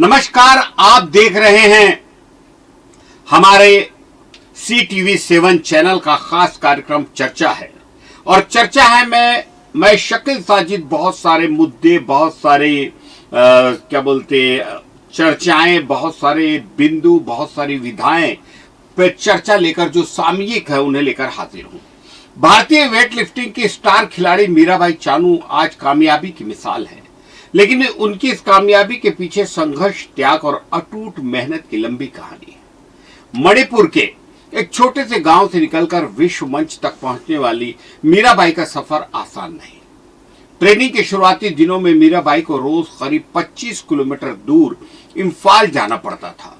नमस्कार, आप देख रहे हैं हमारे CTV7 चैनल का खास कार्यक्रम चर्चा है। और चर्चा है मैं शकील साजिद बहुत सारे मुद्दे, बहुत सारे चर्चाएं, बहुत सारे बिंदु, बहुत सारी विधाएं पे चर्चा लेकर जो सामयिक है उन्हें लेकर हाजिर हूं। भारतीय वेट लिफ्टिंग की स्टार खिलाड़ी मीराबाई चानू आज कामयाबी की मिसाल है, लेकिन उनकी इस कामयाबी के पीछे संघर्ष, त्याग और अटूट मेहनत की लंबी कहानी है। मणिपुर के एक छोटे से गांव से निकलकर विश्व मंच तक पहुंचने वाली मीराबाई का सफर आसान नहीं। ट्रेनिंग के शुरुआती दिनों में मीराबाई को रोज करीब 25 किलोमीटर दूर इम्फाल जाना पड़ता था।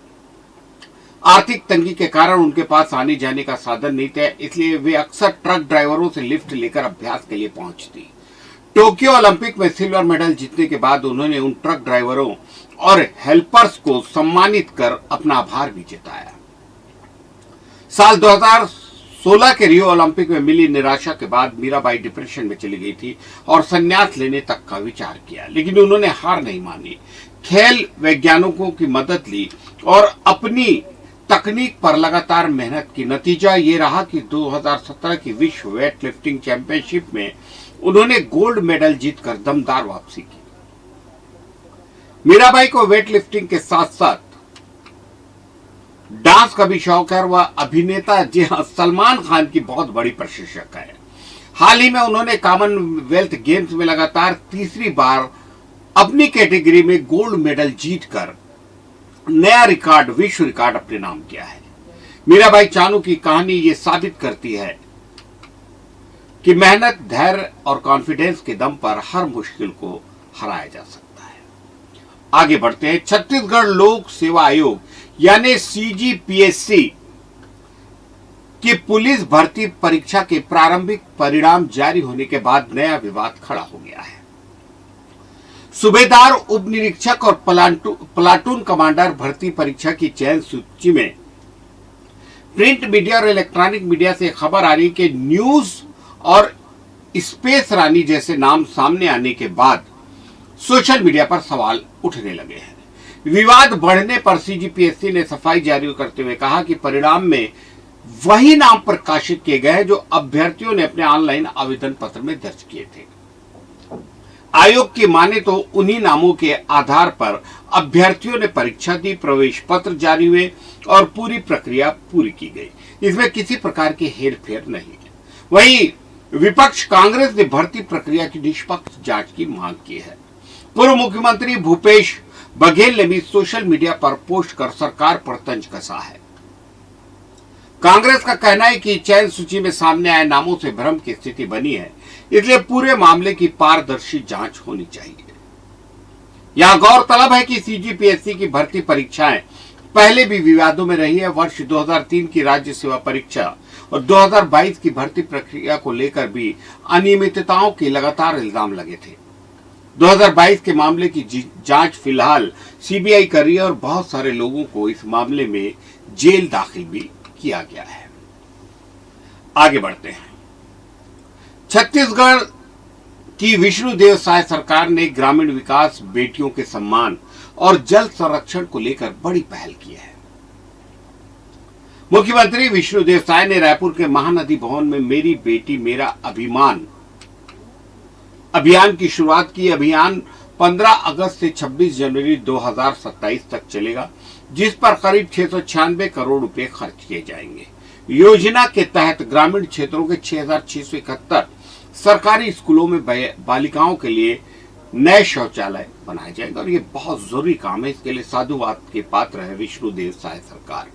आर्थिक तंगी के कारण उनके पास आने जाने का साधन नहीं था, इसलिए वे अक्सर ट्रक ड्राइवरों से लिफ्ट लेकर अभ्यास के लिए पहुंचती। टोक्यो ओलंपिक में सिल्वर मेडल जीतने के बाद उन्होंने उन ट्रक ड्राइवरों और हेल्पर्स को सम्मानित कर अपना आभार भी जताया। साल 2016 के रियो ओलंपिक में मिली निराशा के बाद मीराबाई डिप्रेशन में चली गई थी और संन्यास लेने तक का विचार किया, लेकिन उन्होंने हार नहीं मानी। खेल वैज्ञानिकों की मदद ली और अपनी तकनीक पर लगातार मेहनत की। नतीजा ये रहा कि 2017 की विश्व वेट लिफ्टिंग चैंपियनशिप में उन्होंने गोल्ड मेडल जीतकर दमदार वापसी की। मीराबाई को वेट लिफ्टिंग के साथ साथ डांस का भी शौक है और वह अभिनेता जी हां सलमान खान की बहुत बड़ी प्रशंसक है। हाल ही में उन्होंने कॉमनवेल्थ गेम्स में लगातार तीसरी बार अपनी कैटेगरी में गोल्ड मेडल जीतकर नया रिकॉर्ड, विश्व रिकॉर्ड अपने नाम किया है। मीराबाई चानू की कहानी ये साबित करती है कि मेहनत, धैर्य और कॉन्फिडेंस के दम पर हर मुश्किल को हराया जा सकता है। आगे बढ़ते हैं। छत्तीसगढ़ लोक सेवा आयोग यानी CGPSC की पुलिस भर्ती परीक्षा के प्रारंभिक परिणाम जारी होने के बाद नया विवाद खड़ा हो गया है। सूबेदार, उप निरीक्षक और प्लाटून कमांडर भर्ती परीक्षा की चयन सूची में प्रिंट मीडिया और इलेक्ट्रॉनिक मीडिया से खबर आ रही कि न्यूज और स्पेस रानी जैसे नाम सामने आने के बाद सोशल मीडिया पर सवाल उठने लगे हैं। विवाद बढ़ने पर CGPSC ने सफाई जारी करते हुए कहा कि परिणाम में वही नाम प्रकाशित किए गए हैं जो अभ्यर्थियों ने अपने ऑनलाइन आवेदन पत्र में दर्ज किए थे। आयोग की माने तो उन्हीं नामों के आधार पर अभ्यर्थियों ने परीक्षा दी, प्रवेश पत्र जारी हुए और पूरी प्रक्रिया पूरी की गई। इसमें किसी प्रकार की हेरफेर नहीं है। वहीं विपक्ष कांग्रेस ने भर्ती प्रक्रिया की निष्पक्ष जांच की मांग की है। पूर्व मुख्यमंत्री भूपेश बघेल ने भी सोशल मीडिया पर पोस्ट कर सरकार पर तंज कसा है। कांग्रेस का कहना है कि चयन सूची में सामने आए नामों से भ्रम की स्थिति बनी है, इसलिए पूरे मामले की पारदर्शी जांच होनी चाहिए। यहां गौरतलब है कि CGPSC की भर्ती परीक्षाएं पहले भी विवादों में रही है। वर्ष 2003 की राज्य सेवा परीक्षा और 2022 की भर्ती प्रक्रिया को लेकर भी अनियमितताओं के लगातार इल्जाम लगे थे। 2022 के मामले की जांच फिलहाल CBI कर रही है और बहुत सारे लोगों को इस मामले में जेल दाखिल भी किया गया है। आगे बढ़ते हैं। छत्तीसगढ़ की विष्णुदेव साय सरकार ने ग्रामीण विकास, बेटियों के सम्मान और जल संरक्षण को लेकर बड़ी पहल की है। मुख्यमंत्री विष्णुदेव साय ने रायपुर के महानदी भवन में मेरी बेटी मेरा अभिमान अभियान की शुरुआत की। अभियान 15 अगस्त से 26 जनवरी 2027 तक चलेगा, जिस पर करीब 696 करोड़ रुपए खर्च किए जाएंगे। योजना के तहत ग्रामीण क्षेत्रों के 6671 सरकारी स्कूलों में बालिकाओं के लिए नए शौचालय बनाए जाएंगे और ये बहुत जरूरी काम है। इसके लिए साधुवाद के पात्र है विष्णुदेव साय सरकार।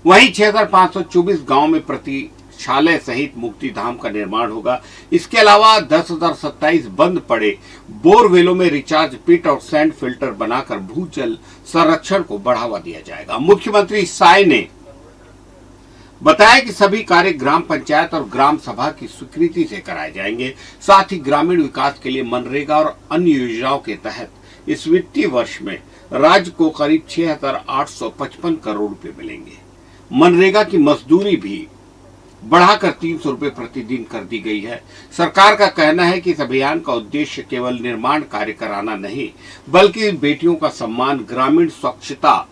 वहीं 6524 गांव में प्रतिशालय सहित मुक्ति धाम का निर्माण होगा। इसके अलावा 10,027 बंद पड़े बोरवेलों में रिचार्ज पिट और सैंड फिल्टर बनाकर भूजल संरक्षण को बढ़ावा दिया जाएगा। मुख्यमंत्री साय ने बताया कि सभी कार्य ग्राम पंचायत और ग्राम सभा की स्वीकृति से कराए जाएंगे। साथ ही ग्रामीण विकास के लिए मनरेगा और अन्य योजनाओं के तहत इस वित्तीय वर्ष में राज्य को करीब 6,855 करोड़ रुपए मिलेंगे। मनरेगा की मजदूरी भी बढ़ाकर 300 रुपये प्रतिदिन कर दी गई है। सरकार का कहना है कि इस अभियान का उद्देश्य केवल निर्माण कार्य कराना नहीं, बल्कि बेटियों का सम्मान, ग्रामीण स्वच्छता,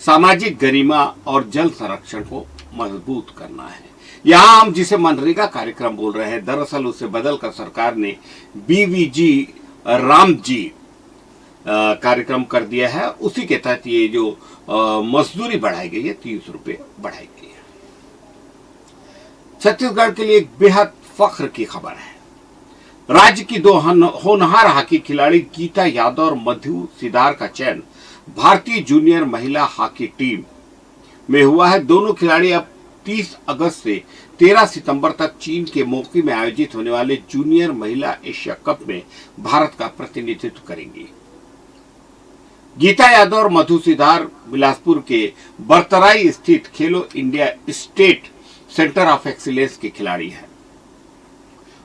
सामाजिक गरिमा और जल संरक्षण को मजबूत करना है। यहाँ हम जिसे मनरेगा कार्यक्रम बोल रहे हैं, दरअसल उसे बदलकर सरकार ने बीवीजी रामजी कार्यक्रम कर दिया है। उसी के तहत ये जो मजदूरी बढ़ाई गई है, 300 रुपये बढ़ाई गई है। छत्तीसगढ़ के लिए एक बेहद फख्र की खबर है। राज्य की दो होनहार हॉकी खिलाड़ी गीता यादव और मधु सिदार का चयन भारतीय जूनियर महिला हॉकी टीम में हुआ है। दोनों खिलाड़ी अब 30 अगस्त से 13 सितंबर तक चीन के मोकी में आयोजित होने वाले जूनियर महिला एशिया कप में भारत का प्रतिनिधित्व करेंगी। गीता यादव और मधु सिदार बिलासपुर के बरतराई स्थित खेलो India state centre of excellence के खिलाड़ी हैं।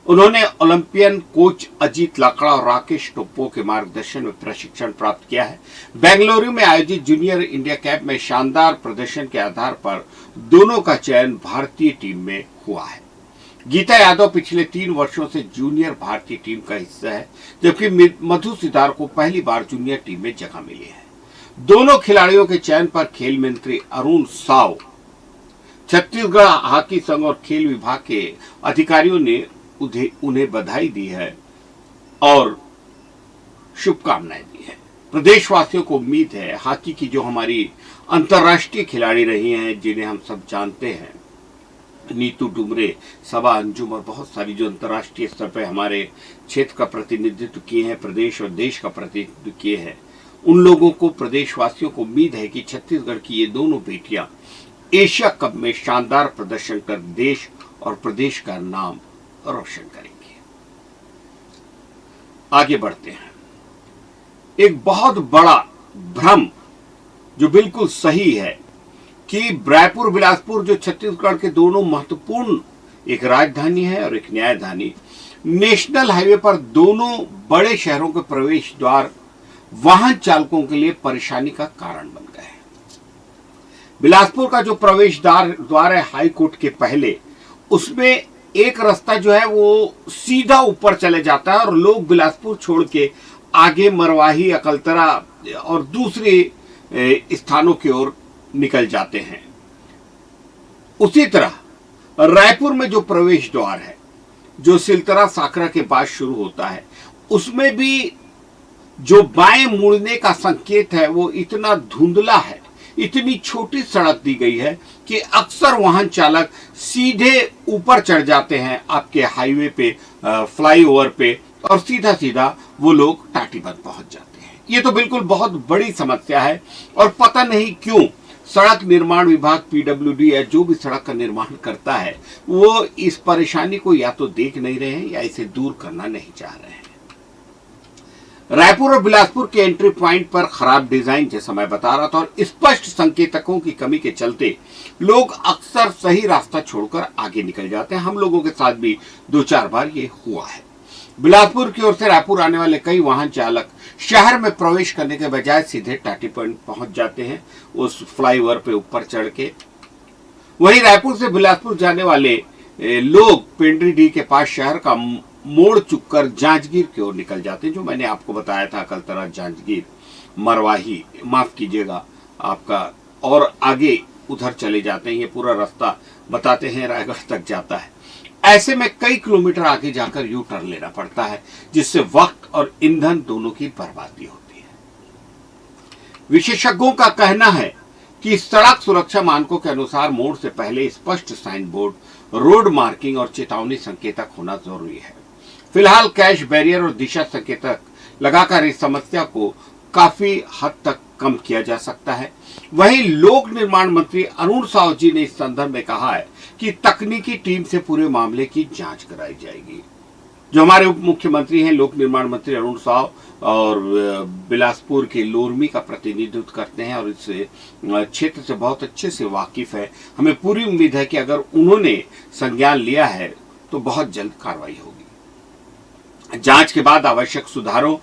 उन्होंने ओलंपियन कोच अजीत लाकड़ा और राकेश टोप्पो के मार्गदर्शन में प्रशिक्षण प्राप्त किया है। बेंगलुरु में आयोजित जूनियर इंडिया कैप में शानदार प्रदर्शन के आधार पर दोनों का चयन भारतीय टीम में हुआ है। गीता यादव पिछले 3 वर्षों से जूनियर भारतीय टीम का हिस्सा है, जबकि मधु सिदार को पहली बार जूनियर टीम में जगह मिली है। दोनों खिलाड़ियों के चयन पर खेल मंत्री अरुण साव, छत्तीसगढ़ हॉकी संघ और खेल विभाग के अधिकारियों ने उन्हें बधाई दी है और शुभकामनाएं दी है। प्रदेशवासियों को उम्मीद है हॉकी की जो हमारी अंतर्राष्ट्रीय खिलाड़ी रही हैं, जिन्हें हम सब जानते हैं, नीतू डुमरे, सबा अंजुम और बहुत सारी जो अंतर्राष्ट्रीय स्तर पर हमारे क्षेत्र का प्रतिनिधित्व किए हैं, प्रदेश और देश का प्रतिनिधित्व किए हैं, उन लोगों को, प्रदेशवासियों को उम्मीद है कि छत्तीसगढ़ की ये दोनों बेटियां एशिया कप में शानदार प्रदर्शन कर देश और प्रदेश का नाम रोशन करेंगे। आगे बढ़ते हैं। एक बहुत बड़ा भ्रम जो बिल्कुल सही है कि रायपुर बिलासपुर जो छत्तीसगढ़ के दोनों महत्वपूर्ण, एक राजधानी है और एक न्यायधानी, नेशनल हाईवे पर दोनों बड़े शहरों के प्रवेश द्वार वाहन चालकों के लिए परेशानी का कारण बन गए हैं। बिलासपुर का जो प्रवेश द्वार है हाई कोर्ट के पहले, उसमें एक रास्ता जो है वो सीधा ऊपर चले जाता है और लोग बिलासपुर छोड़ के आगे मरवाही, अकलतरा और दूसरे स्थानों की ओर निकल जाते हैं। उसी तरह रायपुर में जो प्रवेश द्वार है, जो सिलतरा साकरा के बाद शुरू होता है, उसमें भी जो बाएं मुड़ने का संकेत है वो इतना धुंधला है, इतनी छोटी सड़क दी गई है कि अक्सर वाहन चालक सीधे ऊपर चढ़ जाते हैं आपके हाईवे पे, फ्लाईओवर पे, और सीधा सीधा वो लोग टाटीबंध पहुंच जाते हैं। ये तो बिल्कुल बहुत बड़ी समस्या है और पता नहीं क्यों सड़क निर्माण विभाग, पीडब्ल्यूडी या जो भी सड़क का निर्माण करता है, वो इस परेशानी को या तो देख नहीं रहे हैं या इसे दूर करना नहीं चाह रहे हैं। रायपुर और बिलासपुर के एंट्री पॉइंट पर खराब डिजाइन, जैसा मैं बता रहा था, और स्पष्ट संकेतकों की कमी के चलते लोग अक्सर सही रास्ता छोड़कर आगे निकल जाते हैं। हम लोगों के साथ भी 2-4 बार ये हुआ है। बिलासपुर की ओर से रायपुर आने वाले कई वाहन चालक शहर में प्रवेश करने के बजाय सीधे टाटी पॉइंट पहुंच जाते हैं उस फ्लाईओवर पे ऊपर चढ़ के। वहीं रायपुर से बिलासपुर जाने वाले लोग पेंड्रीडीह के पास शहर का मोड़ चुककर जांजगीर की ओर निकल जाते हैं, जो मैंने आपको बताया था, अकलतरा, जांजगीर, मरवाही, माफ कीजिएगा आपका, और आगे उधर चले जाते हैं। ये पूरा रास्ता बताते हैं रायगढ़ तक जाता है। ऐसे में कई किलोमीटर आगे जाकर यू टर्न लेना पड़ता है, जिससे वक्त और ईंधन दोनों की बर्बादी होती है। विशेषज्ञों का कहना है कि सड़क सुरक्षा मानकों के अनुसार मोड़ से पहले स्पष्ट साइन बोर्ड, रोड मार्किंग और चेतावनी संकेतक होना जरूरी है। फिलहाल कैश बैरियर और दिशा संकेतक लगाकर इस समस्या को काफी हद तक कम किया जा सकता है। वहीं लोक निर्माण मंत्री अरुण साव जी ने इस संदर्भ में कहा है कि तकनीकी टीम से पूरे मामले की जांच कराई जाएगी। जो हमारे उप मुख्यमंत्री हैं, लोक निर्माण मंत्री अरुण साव, और बिलासपुर के लोरमी का प्रतिनिधित्व करते हैं और इस क्षेत्र से बहुत अच्छे से वाकिफ है। हमें पूरी उम्मीद है कि अगर उन्होंने संज्ञान लिया है तो बहुत जल्द कार्रवाई होगी। जांच के बाद आवश्यक सुधारों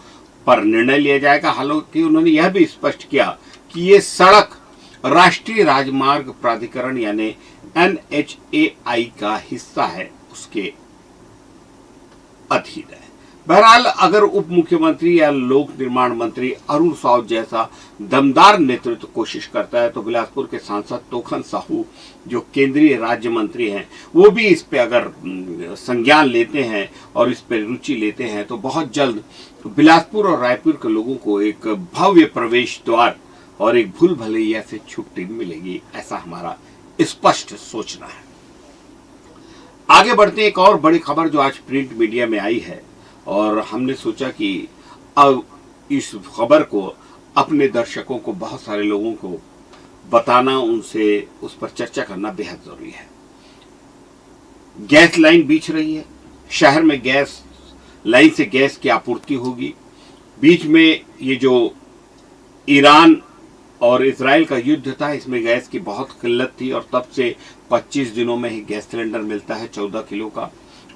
पर निर्णय लिया जाएगा। हालांकि उन्होंने यह भी स्पष्ट किया कि ये सड़क राष्ट्रीय राजमार्ग प्राधिकरण यानी NHAI का हिस्सा है, उसके अधीन है। बहरहाल अगर उप मुख्यमंत्री या लोक निर्माण मंत्री अरुण साव जैसा दमदार नेतृत्व कोशिश करता है तो बिलासपुर के सांसद तोखन साहू जो केंद्रीय राज्य मंत्री हैं वो भी इस पे अगर संज्ञान लेते हैं और इस पे रुचि लेते हैं तो बहुत जल्द बिलासपुर और रायपुर के लोगों को एक भव्य प्रवेश द्वार और एक भूल भलैया से छुट्टी मिलेगी, ऐसा हमारा स्पष्ट सोचना है। आगे बढ़ते हैं, एक और बड़ी खबर जो आज प्रिंट मीडिया में आई है और हमने सोचा कि अब इस खबर को अपने दर्शकों को, बहुत सारे लोगों को बताना, उनसे उस पर चर्चा करना बेहद जरूरी है। गैस लाइन बिछ रही है, शहर में गैस लाइन से गैस की आपूर्ति होगी। बीच में ये जो ईरान और इजराइल का युद्ध था, इसमें गैस की बहुत किल्लत थी और तब से 25 दिनों में ही गैस सिलेंडर मिलता है 14 किलो का,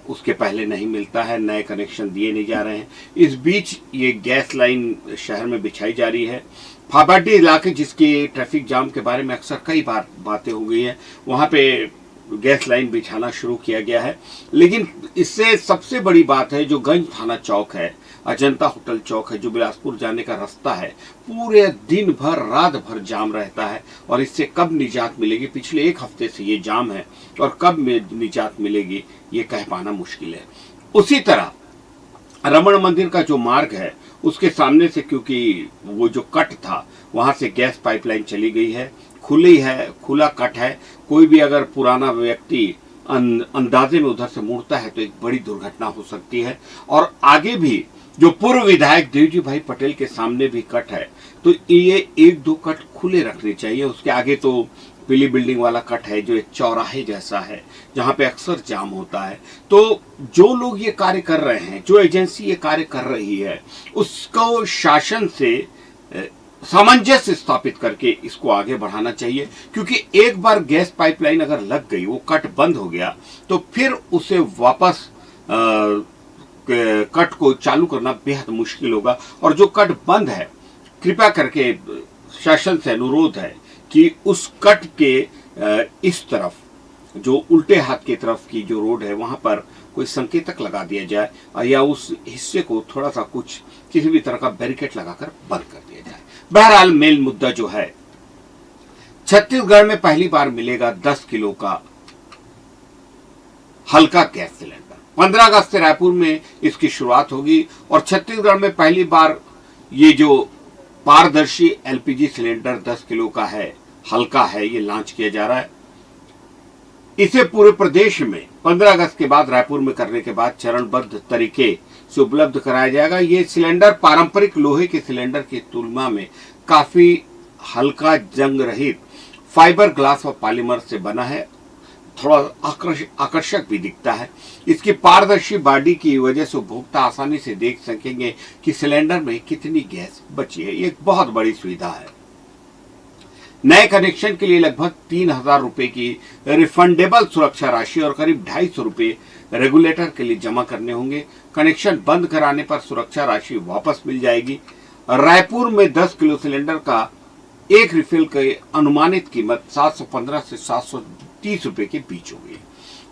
उसके पहले नहीं मिलता है, नए कनेक्शन दिए नहीं जा रहे हैं। इस बीच ये गैस लाइन शहर में बिछाई जा रही है। फाफाडी इलाके जिसके ट्रैफिक जाम के बारे में अक्सर कई बार बातें हो गई हैं, वहाँ पे गैस लाइन बिछाना शुरू किया गया है। लेकिन इससे सबसे बड़ी बात है जो गंज थाना चौक है, अजंता होटल चौक है, जो बिलासपुर जाने का रास्ता है, पूरे दिन भर रात भर जाम रहता है और इससे कब निजात मिलेगी। पिछले एक हफ्ते से ये जाम है और कब निजात मिलेगी ये कह पाना मुश्किल है। उसी तरह रमण मंदिर का जो मार्ग है उसके सामने से, क्योंकि वो जो कट था वहां से गैस पाइपलाइन चली गई है, खुला कट है। कोई भी अगर पुराना व्यक्ति अंदाजे में उधर से मुड़ता है तो एक बड़ी दुर्घटना हो सकती है। और आगे भी जो पूर्व विधायक देवजी भाई पटेल के सामने भी कट है, तो ये एक दो कट खुले रखने चाहिए। उसके आगे तो पीली बिल्डिंग वाला कट है जो एक चौराहे जैसा है जहां पे अक्सर जाम होता है। तो जो लोग ये कार्य कर रहे हैं, जो एजेंसी ये कार्य कर रही है, उसको शासन से सामंजस्य स्थापित करके इसको आगे बढ़ाना चाहिए। क्योंकि एक बार गैस पाइपलाइन अगर लग गई, वो कट बंद हो गया, तो फिर उसे वापस कट को चालू करना बेहद मुश्किल होगा। और जो कट बंद है, कृपया करके शासन से अनुरोध है कि उस कट के इस तरफ, जो उल्टे हाथ की तरफ की जो रोड है, वहां पर कोई संकेतक लगा दिया जाए या उस हिस्से को थोड़ा सा कुछ किसी भी तरह का बैरिकेड लगाकर बंद कर दिया जाए। बहरहाल मेन मुद्दा जो है, छत्तीसगढ़ में पहली बार मिलेगा 10 किलो का हल्का गैस सिलेंडर। 15 अगस्त से रायपुर में इसकी शुरुआत होगी और छत्तीसगढ़ में पहली बार ये जो पारदर्शी एलपीजी सिलेंडर 10 किलो का है, हल्का है, ये लॉन्च किया जा रहा है। इसे पूरे प्रदेश में 15 अगस्त के बाद रायपुर में करने के बाद चरणबद्ध तरीके से उपलब्ध कराया जाएगा। ये सिलेंडर पारंपरिक लोहे के सिलेंडर की तुलना में काफी हल्का, जंग रहित फाइबर ग्लास और पॉलीमर से बना है, थोड़ा आकर्षक भी दिखता है। इसकी पारदर्शी बॉडी की वजह से उपभोक्ता आसानी से देख सकेंगे कि सिलेंडर में कितनी गैस बची है। ये एक बहुत बड़ी सुविधा है। नए कनेक्शन के लिए लगभग 3,000 रुपए की रिफंडेबल सुरक्षा राशि और करीब 250 रुपए रेगुलेटर के लिए जमा करने होंगे। कनेक्शन बंद कराने पर सुरक्षा राशि वापस मिल जाएगी। रायपुर में 10 किलो सिलेंडर का एक रिफिल की अनुमानित कीमत 715 से 730 रुपए के बीच होगी।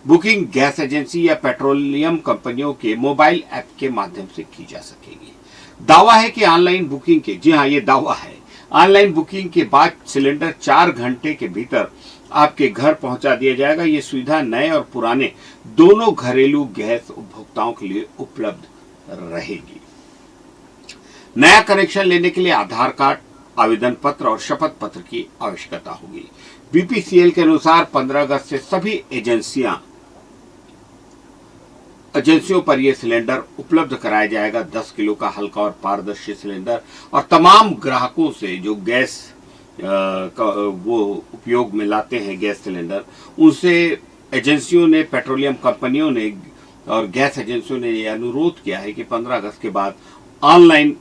बुकिंग गैस एजेंसी या पेट्रोलियम कंपनियों के मोबाइल ऐप के माध्यम से की जा सकेगी। दावा है कि ऑनलाइन बुकिंग के, जी हाँ ये दावा है, ऑनलाइन बुकिंग के बाद सिलेंडर 4 घंटे के भीतर आपके घर पहुंचा दिया जाएगा। ये सुविधा नए और पुराने दोनों घरेलू गैस उपभोक्ताओं के लिए उपलब्ध रहेगी। नया कनेक्शन लेने के लिए आधार कार्ड, आवेदन पत्र और शपथ पत्र की आवश्यकता होगी। बीपीसीएल के अनुसार 15 अगस्त से सभी एजेंसियों पर यह सिलेंडर उपलब्ध कराया जाएगा। 10 किलो का हल्का और पारदर्शी सिलेंडर, और तमाम ग्राहकों से जो गैस वो उपयोग में लाते हैं गैस सिलेंडर, उनसे एजेंसियों ने, पेट्रोलियम कंपनियों ने और गैस एजेंसियों ने यह अनुरोध किया है कि 15 अगस्त के बाद ऑनलाइन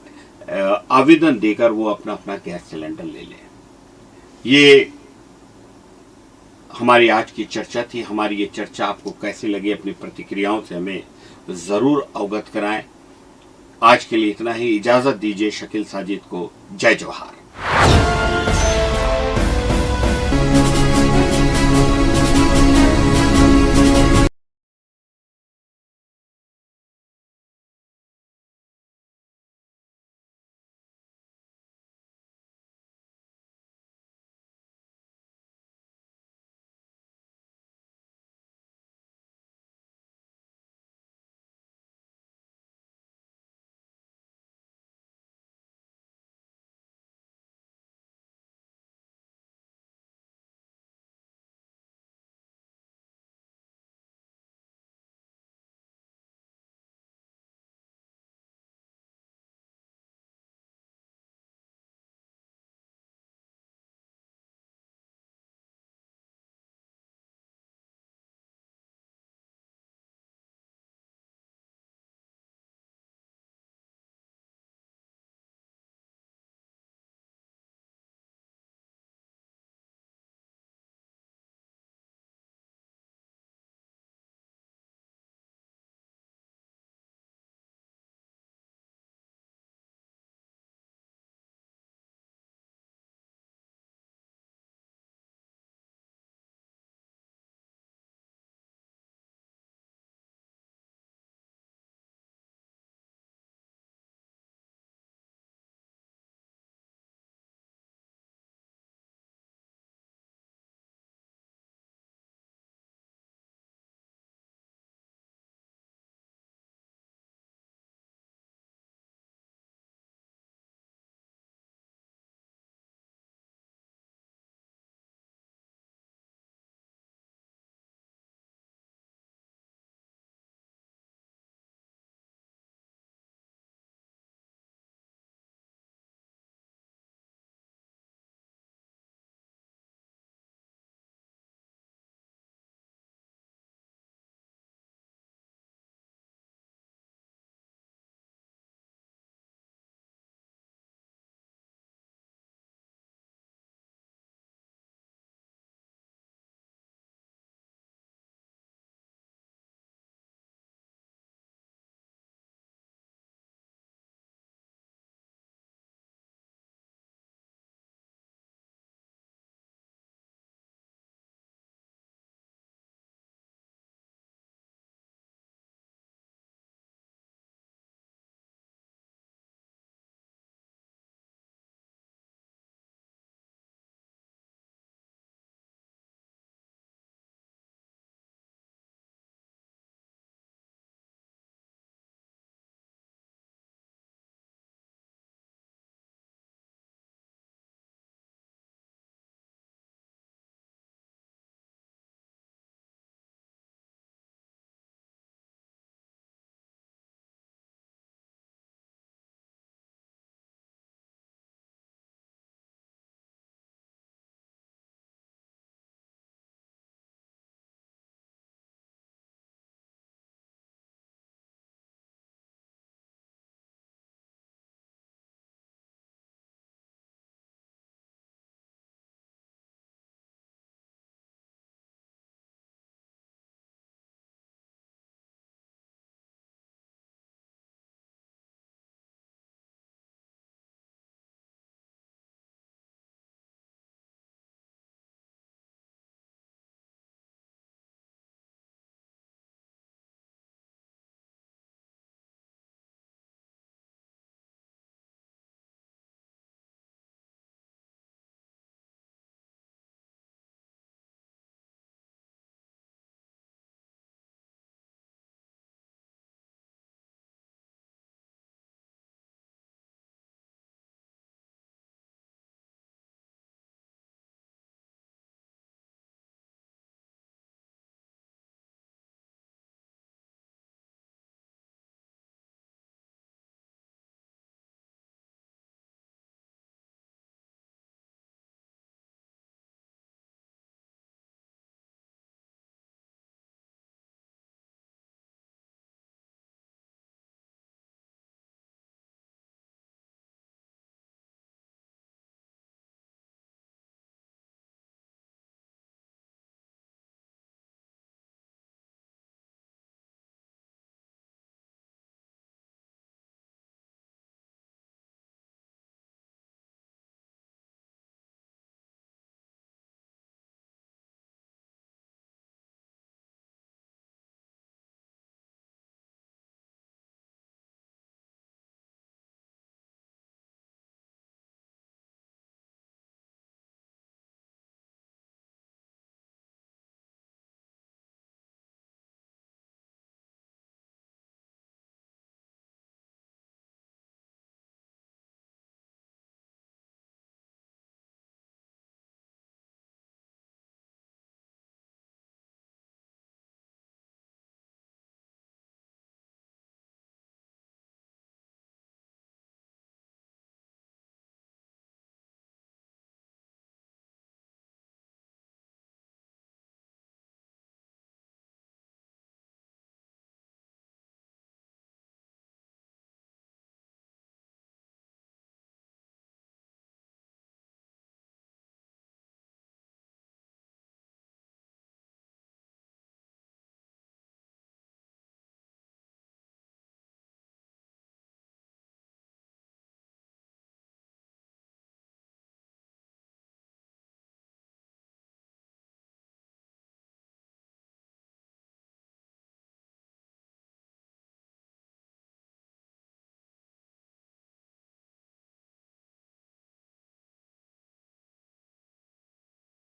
आवेदन देकर वो अपना अपना गैस सिलेंडर ले लें। ये हमारी आज की चर्चा थी। हमारी ये चर्चा आपको कैसी लगी, अपनी प्रतिक्रियाओं से हमें जरूर अवगत कराएं। आज के लिए इतना ही, इजाजत दीजिए शकील साजिद को। जय जवाहर।